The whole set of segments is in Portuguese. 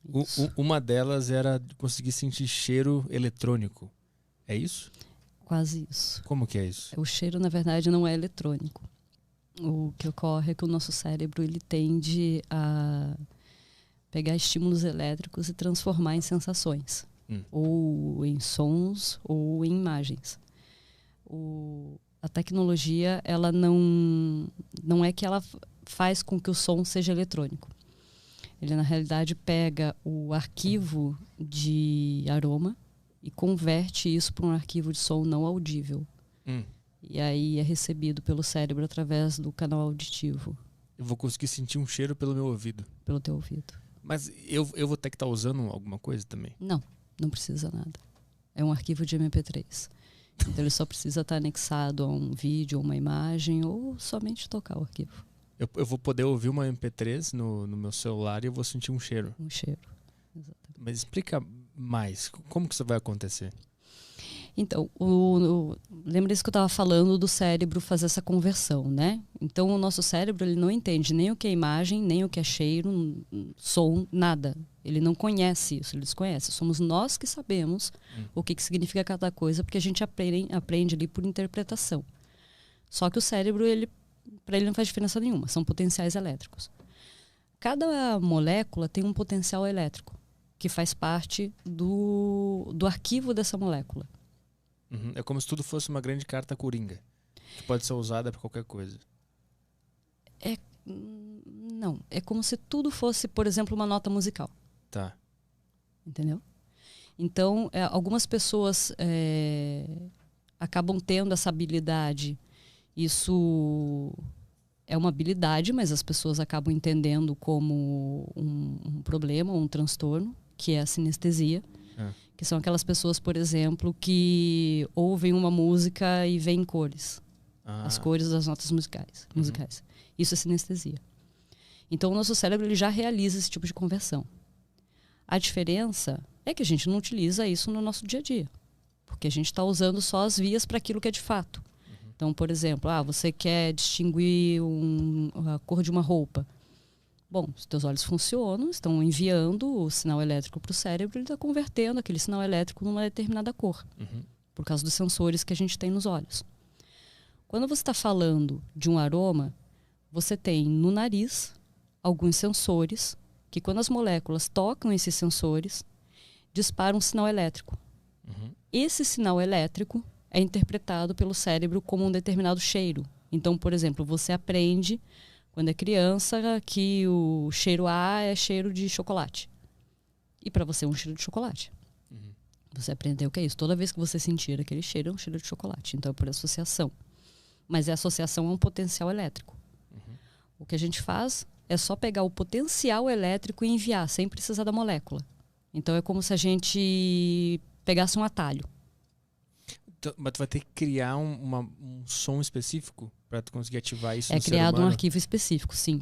Isso. Uma delas era conseguir sentir cheiro eletrônico. É isso? Quase isso. Como que é isso? O cheiro, na verdade, não é eletrônico. O que ocorre é que o nosso cérebro ele tende a pegar estímulos elétricos e transformar em sensações. Ou em sons, ou em imagens. A tecnologia, ela não é que ela faz com que o som seja eletrônico. Ele, na realidade, pega o arquivo de aroma e converte isso para um arquivo de som não audível. E aí é recebido pelo cérebro através do canal auditivo. Eu vou conseguir sentir um cheiro pelo meu ouvido. Pelo teu ouvido. Mas eu vou ter que estar usando alguma coisa também? Não precisa nada. É um arquivo de MP3. Então ele só precisa estar anexado a um vídeo ou uma imagem ou somente tocar o arquivo. Eu vou poder ouvir uma MP3 no meu celular e eu vou sentir um cheiro. Um cheiro, exatamente. Mas explica mais, como que isso vai acontecer? Então, lembra isso que eu estava falando do cérebro fazer essa conversão, né? Então, o nosso cérebro ele não entende nem o que é imagem, nem o que é cheiro, som, nada. Ele não conhece isso, ele desconhece. Somos nós que sabemos o que significa cada coisa, porque a gente aprende ali por interpretação. Só que o cérebro, para ele não faz diferença nenhuma, são potenciais elétricos. Cada molécula tem um potencial elétrico, que faz parte do arquivo dessa molécula. É como se tudo fosse uma grande carta coringa, que pode ser usada para qualquer coisa. Não, é como se tudo fosse, por exemplo, uma nota musical. Tá. Entendeu? Então, algumas pessoas acabam tendo essa habilidade. Isso é uma habilidade, mas as pessoas acabam entendendo como um problema, um transtorno, que é a sinestesia. Que são aquelas pessoas, por exemplo, que ouvem uma música e veem cores. As cores das notas musicais. Isso é sinestesia. Então, o nosso cérebro ele já realiza esse tipo de conversão. A diferença é que a gente não utiliza isso no nosso dia a dia. Porque a gente está usando só as vias para aquilo que é de fato. Então, por exemplo, você quer distinguir a cor de uma roupa. Bom, os teus olhos funcionam, estão enviando o sinal elétrico para o cérebro e ele está convertendo aquele sinal elétrico numa determinada cor. Por causa dos sensores que a gente tem nos olhos. Quando você está falando de um aroma, você tem no nariz alguns sensores que quando as moléculas tocam esses sensores, disparam um sinal elétrico. Esse sinal elétrico é interpretado pelo cérebro como um determinado cheiro. Então, por exemplo, você aprende, quando é criança, que o cheiro A é cheiro de chocolate. E para você é um cheiro de chocolate. Você aprendeu o que é isso. Toda vez que você sentir aquele cheiro, é um cheiro de chocolate. Então é por associação. Mas a associação é um potencial elétrico. O que a gente faz é só pegar o potencial elétrico e enviar, sem precisar da molécula. Então é como se a gente pegasse um atalho. Mas tu vai ter que criar um som específico para tu conseguir ativar isso no ser criado humano? Um arquivo específico, sim.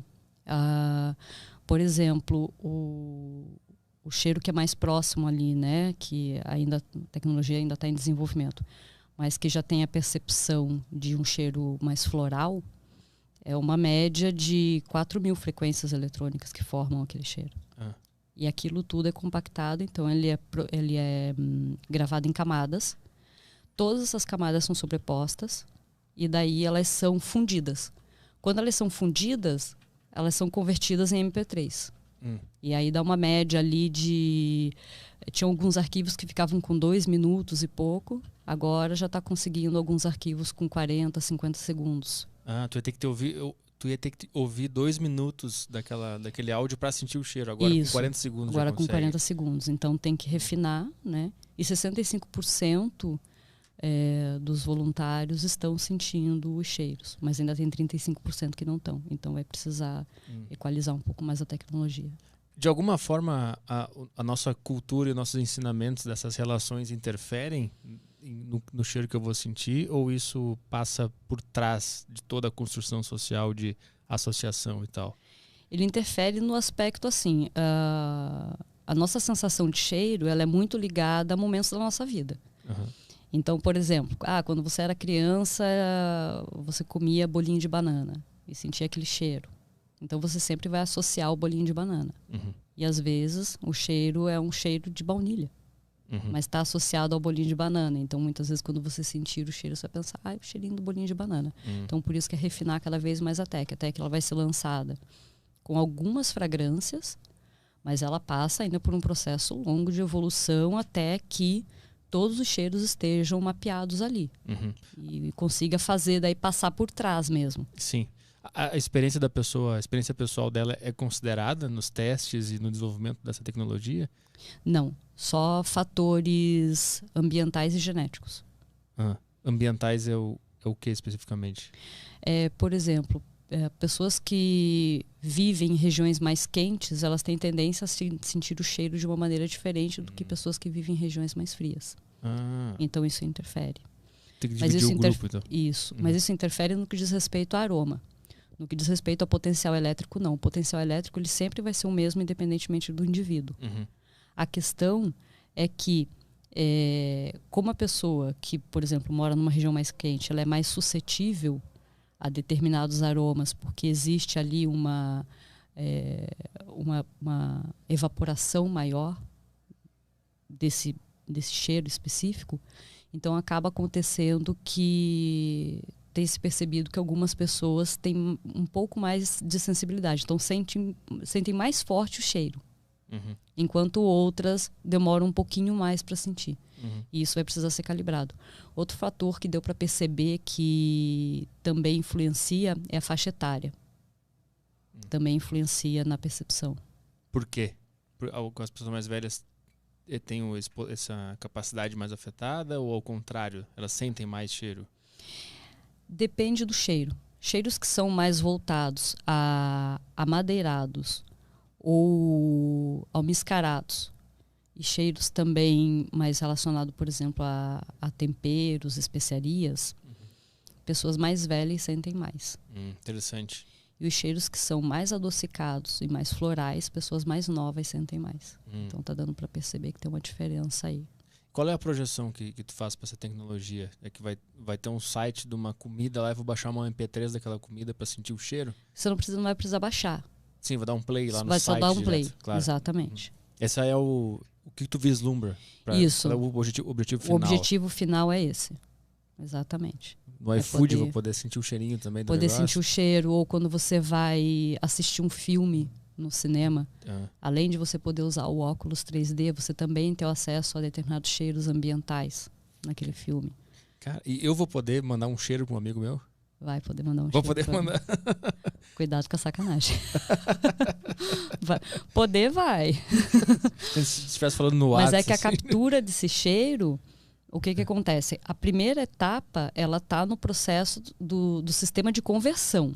Por exemplo, o cheiro que é mais próximo ali, né, que a tecnologia ainda está em desenvolvimento, mas que já tem a percepção de um cheiro mais floral, é uma média de 4.000 frequências eletrônicas que formam aquele cheiro. E aquilo tudo é compactado, então ele é gravado em camadas. Todas essas camadas são sobrepostas e daí elas são fundidas. Quando elas são fundidas, elas são convertidas em MP3. E aí dá uma média ali de... Tinha alguns arquivos que ficavam com 2 minutos e pouco. Agora já está conseguindo alguns arquivos com 40, 50 segundos. Tu ia ter que ouvir 2 minutos daquele áudio para sentir o cheiro. Agora Isso. Com 40 segundos Agora já com 40 segundos. Então tem que refinar, né? E 65% dos voluntários estão sentindo os cheiros, mas ainda tem 35% que não estão. Então vai precisar equalizar um pouco mais a tecnologia. De alguma forma, a nossa cultura e nossos ensinamentos dessas relações interferem no cheiro que eu vou sentir, ou isso passa por trás de toda a construção social de associação e tal? Ele interfere no aspecto assim, a nossa sensação de cheiro ela é muito ligada a momentos da nossa vida. Então, por exemplo, quando você era criança, você comia bolinho de banana e sentia aquele cheiro. Então você sempre vai associar o bolinho de banana. E às vezes o cheiro é um cheiro de baunilha, mas está associado ao bolinho de banana. Então muitas vezes quando você sentir o cheiro, você vai pensar, o cheirinho do bolinho de banana. Então por isso que é refinar cada vez mais a técnica. A técnica ela vai ser lançada com algumas fragrâncias, mas ela passa ainda por um processo longo de evolução até que todos os cheiros estejam mapeados ali. E consiga fazer, daí passar por trás mesmo. Sim. A experiência da pessoa, a experiência pessoal dela é considerada nos testes e no desenvolvimento dessa tecnologia? Não. Só fatores ambientais e genéticos. Ambientais é o que especificamente? Por exemplo, pessoas que vivem em regiões mais quentes, elas têm tendência a sentir o cheiro de uma maneira diferente do que pessoas que vivem em regiões mais frias. Então isso interfere. Tem que dividir o grupo, então. Isso. Mas isso interfere no que diz respeito a aroma. No que diz respeito ao potencial elétrico, não. O potencial elétrico ele sempre vai ser o mesmo, independentemente do indivíduo. A questão é que, como a pessoa que, por exemplo, mora numa região mais quente, ela é mais suscetível a determinados aromas, porque existe ali uma evaporação maior desse cheiro específico, então acaba acontecendo que tem se percebido que algumas pessoas têm um pouco mais de sensibilidade, então sentem mais forte o cheiro, enquanto outras demoram um pouquinho mais para sentir. E isso vai precisar ser calibrado. Outro fator que deu para perceber que também influencia é a faixa etária. Também influencia na percepção. Por quê? As pessoas mais velhas têm essa capacidade mais afetada ou ao contrário, elas sentem mais cheiro? Depende do cheiro. Cheiros que são mais voltados a amadeirados ou almiscarados, e cheiros também mais relacionados, por exemplo, a temperos, especiarias, pessoas mais velhas sentem mais. Interessante. E os cheiros que são mais adocicados e mais florais, pessoas mais novas sentem mais. Então tá dando para perceber que tem uma diferença aí. Qual é a projeção que tu faz para essa tecnologia? É que vai ter um site de uma comida lá, eu vou baixar uma MP3 daquela comida para sentir o cheiro? Você não vai precisar baixar. Sim, vou dar um play lá no vai site. Vai só dar um play, direto, claro. Exatamente. Esse é o que tu vislumbra? Isso. Qual é o objetivo final? O objetivo final é esse. Exatamente. No iFood eu vou poder sentir o cheirinho também do negócio? Sentir o cheiro, ou quando você vai assistir um filme no cinema, além de você poder usar o óculos 3D, você também tem acesso a determinados cheiros ambientais naquele filme. Cara, e eu vou poder mandar um cheiro para um amigo meu? Vai poder mandar um Vou cheiro. Vou poder mandar. Cuidado com a sacanagem. Poder vai. Se estivesse falando no WhatsApp. Mas é que a captura desse cheiro, o que acontece? A primeira etapa, ela está no processo do sistema de conversão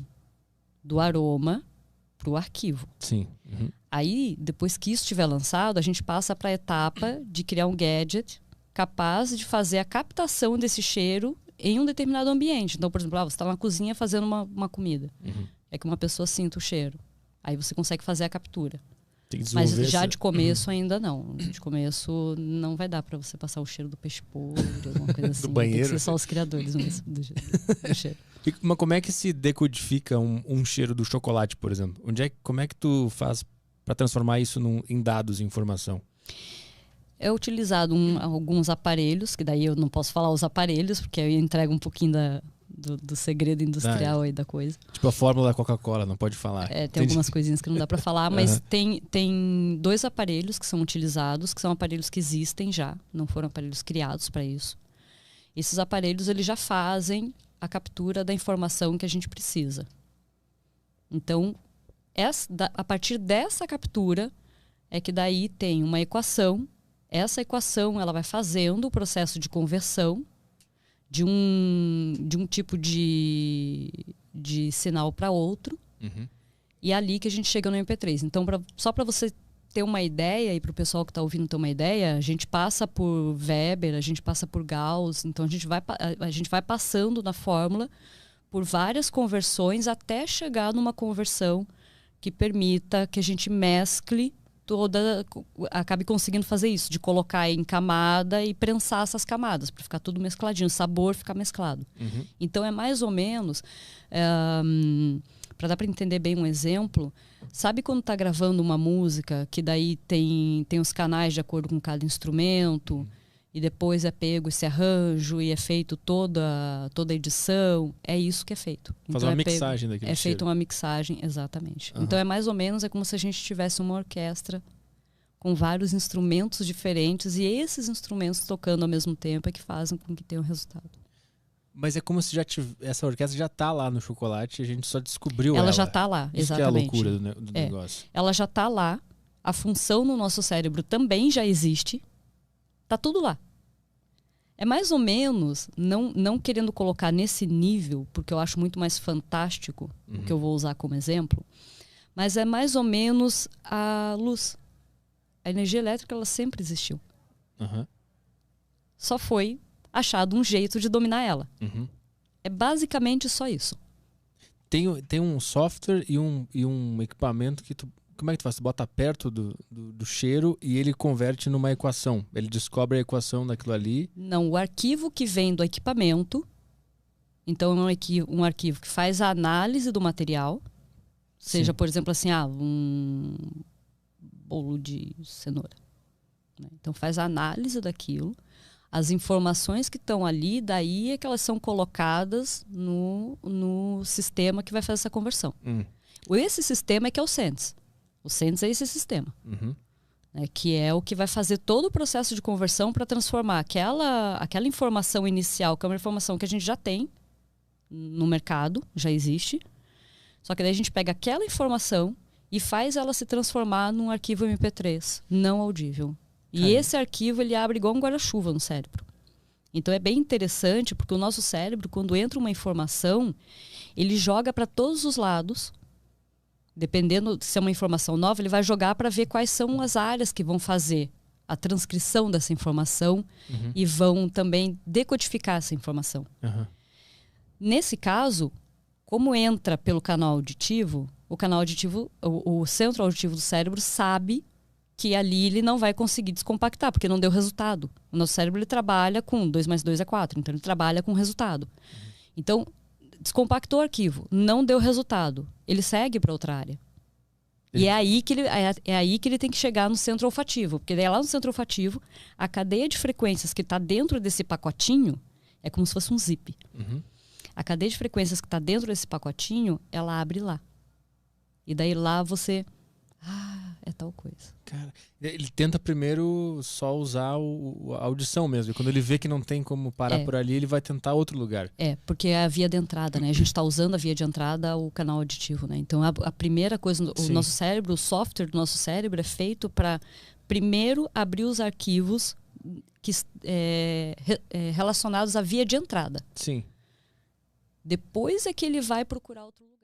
do aroma para o arquivo. Sim. Aí, depois que isso estiver lançado, a gente passa para a etapa de criar um gadget capaz de fazer a captação desse cheiro em um determinado ambiente. Então, por exemplo, você está na cozinha fazendo uma comida. É que uma pessoa sinta o cheiro. Aí você consegue fazer a captura. Mas já de começo ainda não. De começo não vai dar para você passar o cheiro do peixe podre, alguma coisa assim. Do banheiro. Tem que ser só os criadores mesmo do cheiro. Mas como é que se decodifica um cheiro do chocolate, por exemplo? Como é que tu faz para transformar isso em dados, em informação? É utilizado alguns aparelhos, que daí eu não posso falar os aparelhos, porque aí eu entrego um pouquinho do segredo industrial aí da coisa. Tipo a fórmula da Coca-Cola, não pode falar. Tem algumas coisinhas que não dá para falar, mas tem 2 aparelhos que são utilizados, que são aparelhos que existem já, não foram aparelhos criados para isso. Esses aparelhos eles já fazem a captura da informação que a gente precisa. Então, a partir dessa captura é que daí tem uma equação. Essa equação ela vai fazendo o processo de conversão de um tipo de sinal para outro. E é ali que a gente chega no MP3. Então, só para você ter uma ideia, e para o pessoal que está ouvindo ter uma ideia, a gente passa por Weber, a gente passa por Gauss. Então, a gente vai passando na fórmula por várias conversões até chegar numa conversão que permita que a gente mescle acabe conseguindo fazer isso, de colocar em camada e prensar essas camadas, para ficar tudo mescladinho, o sabor ficar mesclado. Então é mais ou menos, para dar para entender bem um exemplo, sabe quando tá gravando uma música que daí tem os canais de acordo com cada instrumento e depois é pego esse arranjo e é feito toda a edição? É isso que é feito. Faz uma mixagem daquele É feita uma mixagem, exatamente. Então é mais ou menos como se a gente tivesse uma orquestra com vários instrumentos diferentes e esses instrumentos tocando ao mesmo tempo é que fazem com que tenha um resultado. Mas é como se essa orquestra já tá lá no Chocolate e a gente só descobriu ela. Ela já tá lá, Isso exatamente. que é a loucura do negócio. Ela já tá lá, a função no nosso cérebro também já existe, tá tudo lá. É mais ou menos, não querendo colocar nesse nível, porque eu acho muito mais fantástico o que eu vou usar como exemplo, mas é mais ou menos a luz. A energia elétrica, ela sempre existiu. Só foi achado um jeito de dominar ela. É basicamente só isso. Tem um software e um equipamento que como é que tu faz? Tu bota perto do cheiro e ele converte numa equação. Ele descobre a equação daquilo ali. Não, o arquivo que vem do equipamento, então é um arquivo que faz a análise do material, seja, por exemplo, assim, um bolo de cenoura. Então faz a análise daquilo, as informações que estão ali, daí é que elas são colocadas no sistema que vai fazer essa conversão. Esse sistema é que é o SENS. O SENS é esse sistema, que é o que vai fazer todo o processo de conversão para transformar aquela informação inicial, que é uma informação que a gente já tem no mercado, já existe, só que daí a gente pega aquela informação e faz ela se transformar num arquivo MP3 não audível. E esse arquivo ele abre igual um guarda-chuva no cérebro. Então é bem interessante porque o nosso cérebro, quando entra uma informação, ele joga para todos os lados. Dependendo se é uma informação nova, ele vai jogar para ver quais são as áreas que vão fazer a transcrição dessa informação e vão também decodificar essa informação. Nesse caso, como entra pelo canal auditivo, o centro auditivo do cérebro sabe que ali ele não vai conseguir descompactar, porque não deu resultado. O nosso cérebro ele trabalha com 2 mais 2 é 4, então ele trabalha com resultado. Então, descompactou o arquivo, não deu resultado, ele segue para outra área. E é aí que ele tem que chegar no centro olfativo, porque daí lá no centro olfativo, a cadeia de frequências que está dentro desse pacotinho é como se fosse um zip. A cadeia de frequências que está dentro desse pacotinho, ela abre lá. E daí lá você... é tal coisa. Cara, ele tenta primeiro só usar a audição mesmo. E quando ele vê que não tem como parar por ali, ele vai tentar outro lugar. Porque é a via de entrada, né? A gente está usando a via de entrada, o canal auditivo, né? Então, a primeira coisa, o nosso cérebro, o software do nosso cérebro é feito para primeiro abrir os arquivos relacionados à via de entrada. Sim. Depois é que ele vai procurar outro lugar.